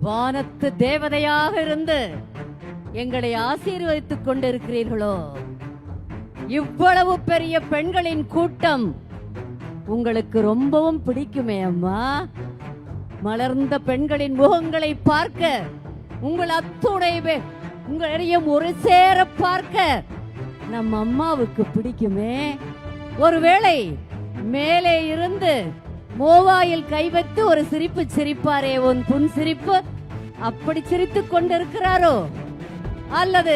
வானத்து தேவதையாக இருந்து எங்களை ஆசீர்வதித்துக் கொண்டிருக்கிறீர்களோ? இவ்வளவு பெரிய பெண்களின் கூட்டம் உங்களுக்கு ரொம்பவும் பிடிக்குமே அம்மா. மலர்ந்த பெண்களின் முகங்களை பார்க்க, உங்கள் அத்துணை உங்களையும் ஒரு சேர பார்க்க நம் அம்மாவுக்கு பிடிக்குமே. ஒருவேளை மேலே இருந்து மோவாயில் கை வைத்து ஒரு சிரிப்பு சிரிப்பாரே, உன் புன் சிரிப்பு, அப்படி சிரித்துக் கொண்டிருக்கிறாரோ? அல்லது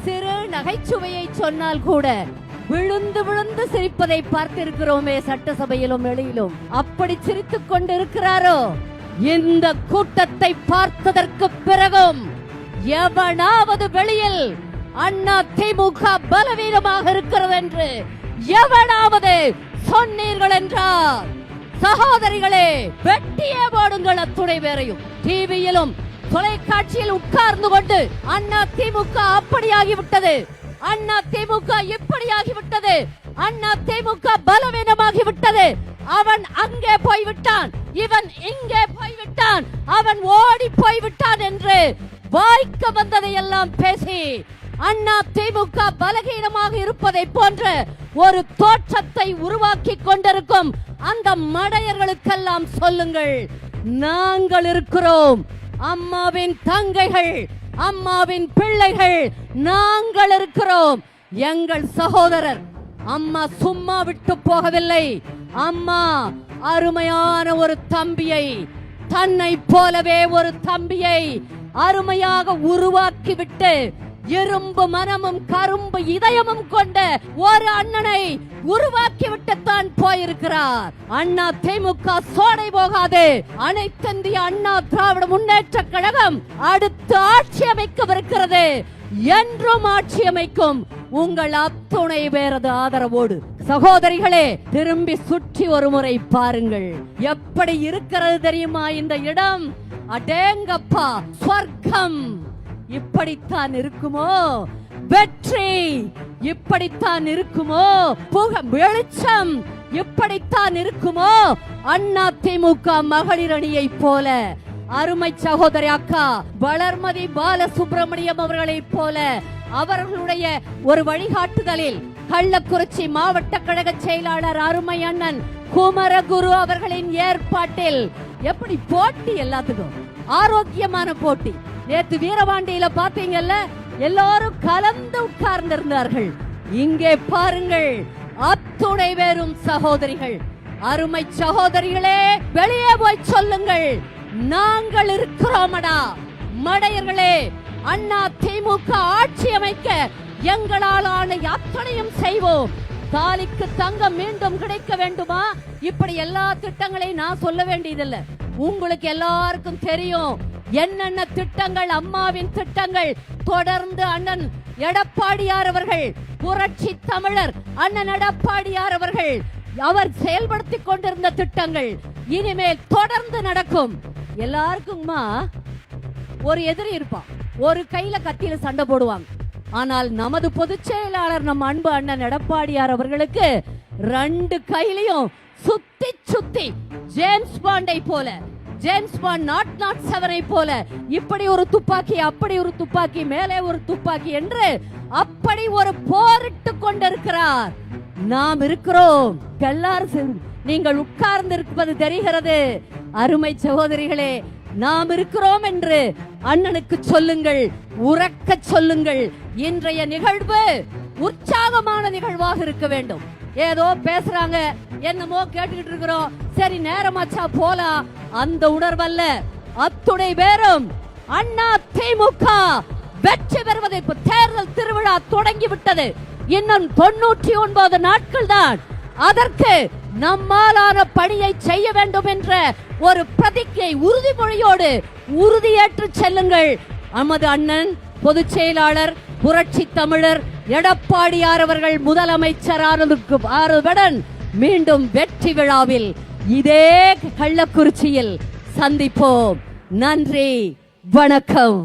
சிறு நகைச்சுவையை சொன்னால் கூட விழுந்து விழுந்து சிரிப்பதை பார்த்திருக்கிறோமே சட்டசபையிலும் வெளியிலும், அப்படி சிரித்துக் கொண்டிருக்கிறாரோ? இந்த கூட்டத்தை பார்த்ததற்கு பிறகும் எவனாவது வெளியில் அண்ணா திமுக பலவீனமாக இருக்கிறது என்று எவனாவது சொன்னீர்கள் என்றால், சகோதரிகளே, வெட்டியே போடுங்கள் அத்துணை பேரையும். டிவியிலும் தொலைக்காட்சியில் உட்கார்ந்து கொண்டு அண்ணா திமுக அப்படியாகிவிட்டது, அண்ணா திமுக இப்படியாகிவிட்டது, அண்ணா திமுக பலவீனமாகிவிட்டது, அவன் அங்கே போய்விட்டான், இவன் இங்கே போய்விட்டான், அவன் ஓடி போய்விட்டான் என்று வாய்க்க வந்ததை எல்லாம் பேசி அண்ணா திமுக பலகீனமாக இருப்பதை போன்ற ஒரு தோற்றத்தை உருவாக்கி கொண்டிருக்கும் அந்த மடையர்களுக்கெல்லாம் சொல்லுங்கள், நாங்கள் இருக்கிறோம். அம்மாவின் தங்கைகள், அம்மாவின் பிள்ளைகள் நாங்கள் இருக்கிறோம். எங்கள் சகோதரர் அம்மா சும்மா விட்டு போகவில்லை. அம்மா அருமையான ஒரு தம்பியை, தன்னை போலவே ஒரு தம்பியை அருமையாக உருவாக்கிவிட்டு இரும்பு மனமும் கரும்பு இதயமும் கொண்ட ஒரு அண்ணனை உருவாக்கிவிட்டுத்தான் போயிருக்கிறார். அண்ணா திமுக சோடை போகாது. அனைத்திந்திய அண்ணா திராவிட முன்னேற்ற கழகம் அடுத்து ஆட்சி அமைக்கவிருக்கிறது. என்றும் ஆட்சி அமைக்கும் உங்கள் அத்துணை பேரது ஆதரவோடு. சகோதரிகளே, திரும்பி சுற்றி ஒரு முறை பாருங்கள், எப்படி இருக்கிறது தெரியுமா இந்த இடம்? அடேங்கப்பா, சொர்க்கம் இப்படித்தான் இருக்குமோ? வெற்றி இப்படித்தான் இருக்குமோ? வெளிச்சம் இப்படித்தான் இருக்குமோ? அண்ணா திமுக மகளிர் அணியை போல அருமை சகோதரி அக்கா வளர்மதி பாலசுப்ரமணியம் அவர்களை போல அவர்களுடைய ஒரு வழிகாட்டுதலில் கள்ளக்குறிச்சி மாவட்ட கழக செயலாளர் அருமை அண்ணன் குமரகுரு அவர்களின் ஏற்பாட்டில் எப்படி போட்டி, எல்லாத்துக்கும் ஆரோக்கியமான போட்டி. நேத்து வீரபாண்டியில பாத்தீங்கல்ல, எல்லாரும் கலந்து உட்கார்ந்து இருந்தார்கள். இங்கே பாருங்கள், அத்துணை பேரும் சகோதரிகள். அருமை சகோதரிகளே, வெளியே போய் சொல்லுங்கள், நாங்கள் இருக்கிறோமடா. மடையர்களே, அண்ணா திமுக ஆட்சி அமைக்க எங்களால் ஆன அத்தனையும் செய்வோம். தாலிக்கு தங்கம் மீண்டும் கிடைக்க வேண்டுமா? இப்படி எல்லா திட்டங்களையும் நான் சொல்ல வேண்டியதில்லை, உங்களுக்கு எல்லாருக்கும் தெரியும் என்னென்ன திட்டங்கள், அம்மாவின் திட்டங்கள். தொடர்ந்து அண்ணன் எடப்பாடியார் அவர்கள், புரட்சி தமிழர் அண்ணன் எடப்பாடியார் அவர்கள், அவர் செயல்படுத்திக் கொண்டிருந்த திட்டங்கள் இனிமேல் தொடர்ந்து நடக்கும். எல்லாருக்குமா ஒரு எதிரி இருப்பான், ஒரு கையில கத்தியில சண்டை போடுவாங்க. ஆனால் நமது பொதுச் செயலாளர் நம் அன்பு அண்ணன் எடப்பாடியார் அவர்களுக்கு ரெண்டு கையிலையும் சுத்தி சுத்தி ஜேம்ஸ் பாண்டை போல, ஜேம்ஸ் பாண்ட் 007 போல இப்படி ஒரு துப்பாக்கி, அப்படி ஒரு துப்பாக்கி, மேலே ஒரு துப்பாக்கி என்று அப்படி ஒரு போரிட்டு கொண்டிருக்கிறார். நாம் இருக்கிறோம். எல்லாரும் நீங்கள் உட்கார்ந்து இருப்பது தெரிகிறது. அருமை சகோதரிகளே, நாம் இருக்கிறோம் என்று அண்ணனுக்கு சொல்லுங்கள், உறக்க சொல்லுங்கள். இன்றைய நிகழ்வு உற்சாகமான நிகழ்வாக இருக்க வேண்டும். ஏதோ பேசுறாங்க, என்னமோ கேட்டுக்கிட்டு இருக்கிறோம், சரி நேரமாச்சா போலாம், அந்த உணர்வல்ல. அத்துணை பேரும் அண்ணா திமுக வெற்றி பெறுவதை, தேர்தல் திருவிழா தொடங்கி விட்டது. இன்னும் 99 நாட்கள் தான். அதற்கு நம்மாலான பணியை செய்ய வேண்டும் என்ற ஒரு பிரதிஜை, உறுதிமொழியோடு உறுதியேற்று செல்லுங்கள். நமது அண்ணன் பொதுச் செயலாளர் புரட்சி தமிழர் எடப்பாடியார் அவர்கள் முதலமைச்சரானதுக்கு ஆறுடன் மீண்டும் வெற்றி விழாவில் இதே கள்ளக்குறிச்சியில் சந்திப்போம். நன்றி, வணக்கம்.